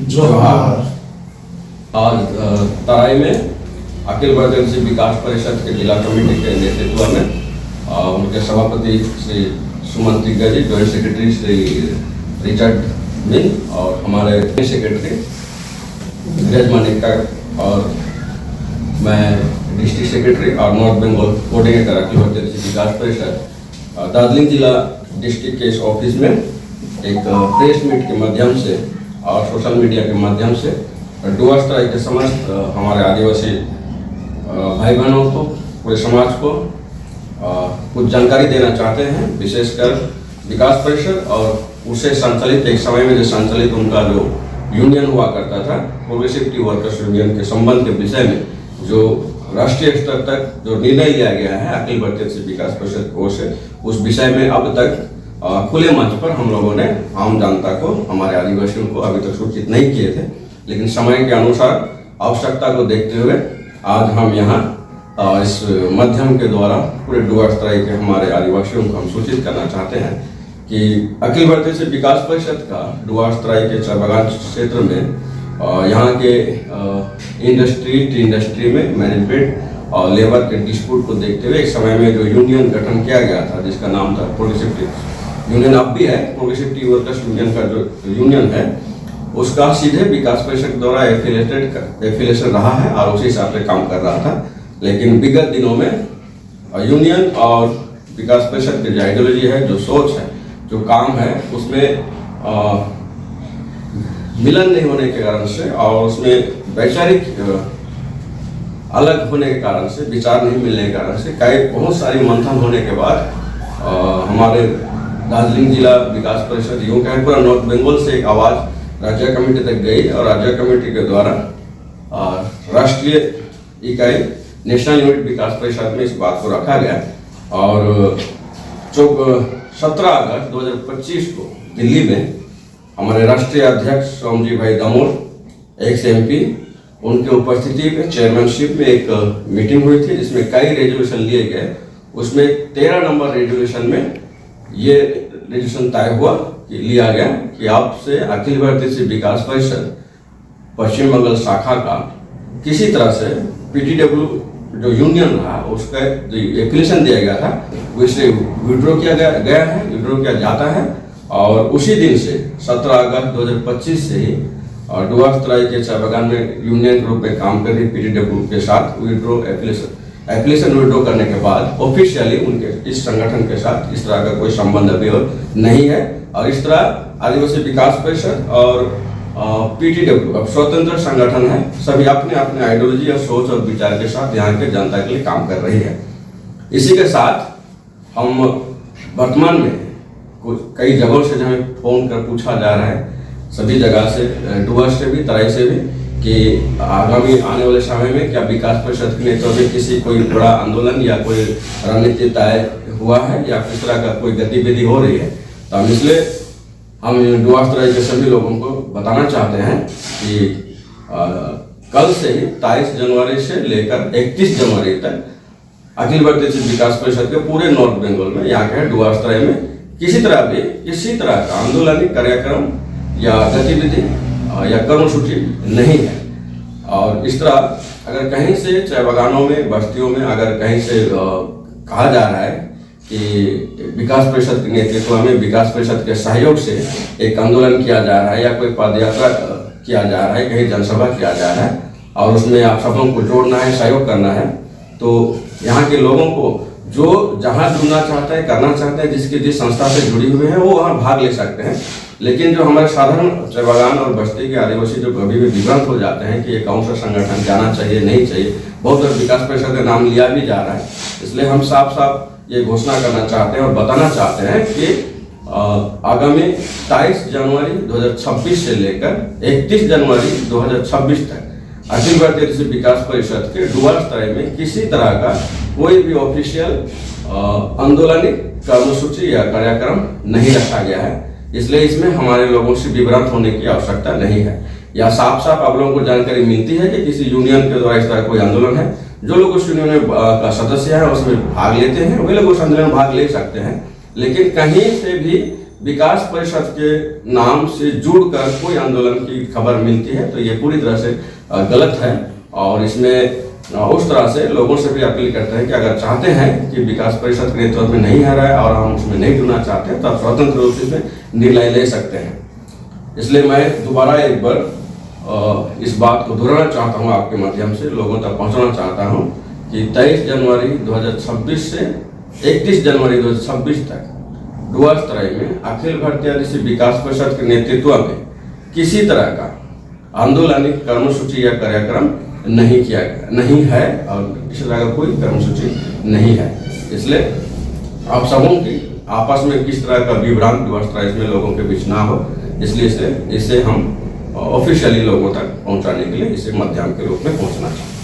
जोहार। आज तराई में अखिल भारतीय कृषि विकास परिषद के जिला कमेटी के नेतृत्व में उनके सभापति श्री सुमन तिग्गा जी, जॉइंट सेक्रेटरी श्री रिचर्ड मिन और हमारे सेक्रेटरी धीरज मानिका और मैं डिस्ट्रिक्ट सेक्रेटरी और नॉर्थ बंगाल कोऑर्डिनेटर अखिल भारतीय कृषि विकास परिषद दार्जिलिंग जिला डिस्ट्रिक्ट के इस ऑफिस में एक प्रेस मीट के माध्यम से और सोशल मीडिया के माध्यम से डुअर्स तराई के समस्त हमारे आदिवासी भाई बहनों को, पूरे समाज को कुछ जानकारी देना चाहते हैं, विशेषकर विकास परिषद और उससे संचालित एक समय में जो संचालित उनका जो यूनियन हुआ करता था, प्रोग्रेसिव टी वर्कर्स यूनियन के संबंध के विषय में जो राष्ट्रीय स्तर तक जो निर्णय लिया गया है अखिल भारतीय कृषि विकास परिषद की ओर से, उस विषय में अब तक खुले मंच पर हम लोगों ने आम जनता को, हमारे आदिवासियों को अभी तक सूचित नहीं किए थे, लेकिन समय के अनुसार आवश्यकता को देखते हुए आज हम यहाँ इस माध्यम के द्वारा पूरे डुअर्स तराई के हमारे आदिवासियों को हम सूचित करना चाहते हैं कि अखिल भारतीय कृषि विकास परिषद का डुअर्स तराई के चाय बागान क्षेत्र में यहाँ के इंडस्ट्री में मैनेजमेंट और लेबर के डिस्प्यूट को देखते हुए एक समय में जो यूनियन गठन किया गया था जिसका नाम था प्रोग्रेसिव यूनियन, अब भी है प्रोग्रेसिव टी वर्कर्स यूनियन का जो यूनियन है उसका सीधे विकास परिषद द्वारा एफिलिएशन रहा है और उसी हिसाब से काम कर रहा था। लेकिन विगत दिनों में यूनियन और विकास परिषद की जो आइडियोलॉजी है, जो सोच है, जो काम है, उसमें मिलन नहीं होने के कारण से और उसमें वैचारिक अलग होने के कारण से, विचार नहीं मिलने के कारण से कई बहुत सारी मंथन होने के बाद हमारे दार्जिलिंग जिला विकास परिषद यूं कहें पूरा नॉर्थ बंगाल से एक आवाज़ राज्य कमेटी तक गई और राज्य कमेटी के द्वारा राष्ट्रीय इकाई नेशनल यूनिट विकास परिषद में इस बात को रखा गया और 17 अगस्त 2025 को दिल्ली में हमारे राष्ट्रीय अध्यक्ष सोमजी भाई दामोर, एक्स MP, उनके उपस्थिति में चेयरमैनशिप में एक मीटिंग हुई थी जिसमें कई रेजोल्यूशन लिए गए। उसमें 13 नंबर रेजोल्यूशन में ये रेजोल्यूशन तय हुआ कि लिया गया कि आपसे अखिल भारतीय कृषि विकास परिषद पश्चिम बंगाल शाखा का किसी तरह से PTW जो यूनियन रहा उसका जो एप्लीकेशन दिया गया था उसे विड्रॉ किया गया है, विड्रॉ किया जाता है और उसी दिन से 17 अगस्त 2025 से ही डुअर्स तराई के चाय बागान में यूनियन के रूप में काम कर रही PTW के साथ विड्रॉ एप्लीकेशन विड्रॉ करने के बाद ऑफिशियली उनके इस संगठन के साथ इस तरह का कोई संबंध अभी और नहीं है और इस तरह आदिवासी विकास परिषद और PTW अब स्वतंत्र संगठन है, सभी अपने अपने आइडियोलॉजी और सोच और विचार के साथ यहाँ के जनता के लिए काम कर रही है। इसी के साथ हम वर्तमान में कुछ कई जगहों से हमें फोन कर पूछा जा रहा है, सभी जगह से, डुअर्स से भी, तराई से भी, कि आगामी आने वाले समय में क्या विकास परिषद के नेतृत्व में किसी कोई बड़ा आंदोलन या कोई रणनीति तय हुआ है या किस तरह का कोई गतिविधि हो रही है। तो हम इसलिए हम डुअर्स तराई के सभी लोगों को बताना चाहते हैं कि कल से ही 23 जनवरी से लेकर 31 जनवरी तक अखिल भारतीय कृषि विकास परिषद के पूरे नॉर्थ बंगाल में, यहाँ के डुअर्स तराई में किसी तरह का आंदोलनिक कार्यक्रम या गतिविधि या कर्मसूची नहीं है। और इस तरह अगर कहीं से चाय बागानों में, बस्तियों में अगर कहीं से कहा जा रहा है कि विकास परिषद के नेतृत्व में, विकास परिषद के सहयोग से एक आंदोलन किया जा रहा है या कोई पदयात्रा किया जा रहा है, कहीं जनसभा किया जा रहा है और उसमें आप सबों को जोड़ना है, सहयोग करना है, तो यहाँ के लोगों को जो जहाँ जुड़ना चाहता है, करना चाहता है, जिस संस्था से जुड़ी हुई है वो वहाँ भाग ले सकते हैं। लेकिन जो हमारे साधारण चाय बागान और बस्ती के आदिवासी जो कभी भी विभ्रांत हो जाते हैं कि ये कौन सा संगठन जाना चाहिए, नहीं चाहिए, बहुत बार विकास परिषद का नाम लिया भी जा रहा है, इसलिए हम साफ ये घोषणा करना चाहते हैं और बताना चाहते हैं कि आगामी 23 जनवरी 2026 से लेकर 31 जनवरी 2026 तक अखिल भारतीय कृषि विकास परिषद के डुअर्स तराई में किसी तरह का कोई भी ऑफिशियल आंदोलनिक कर्मसूची या कार्यक्रम नहीं रखा गया है। इसलिए इसमें हमारे लोगों से विभ्रांत होने की आवश्यकता नहीं है। या साफ आप लोगों को जानकारी मिलती है कि किसी यूनियन के द्वारा इस तरह कोई आंदोलन है, जो लोग उस यूनियन का सदस्य है उसमें भाग लेते हैं, वे लोग उस आंदोलन में भाग ले सकते हैं। लेकिन कहीं से भी विकास परिषद के नाम से जुड़कर कोई आंदोलन की खबर मिलती है तो ये पूरी तरह से गलत है। और इसमें उस तरह से लोगों से भी अपील करते हैं कि अगर चाहते हैं कि विकास परिषद के नेतृत्व में नहीं आ रहा है और हम उसमें नहीं जुड़ना चाहते हैं तो आप स्वतंत्र रूप से निर्णय ले सकते हैं। इसलिए मैं दोबारा एक बार इस बात को दोहराना चाहता हूं, आपके माध्यम से लोगों तक पहुंचाना चाहता हूं कि 23 जनवरी 2026 से 31 जनवरी 2026 तक डुअर्सतराई में अखिल भारतीय आदिवासी विकास परिषद के नेतृत्व में किसी तरह का आंदोलनिक कर्मसूची या कार्यक्रम नहीं है और किसी तरह का कोई कर्मसूची नहीं है। इसलिए आप सबों की आपस में किस तरह का विभ्रांत व्यवस्था इसमें लोगों के बीच ना हो, इसलिए इसे हम ऑफिशियली लोगों तक पहुंचाने के लिए इसे माध्यम के रूप में पहुंचना चाहते हैं।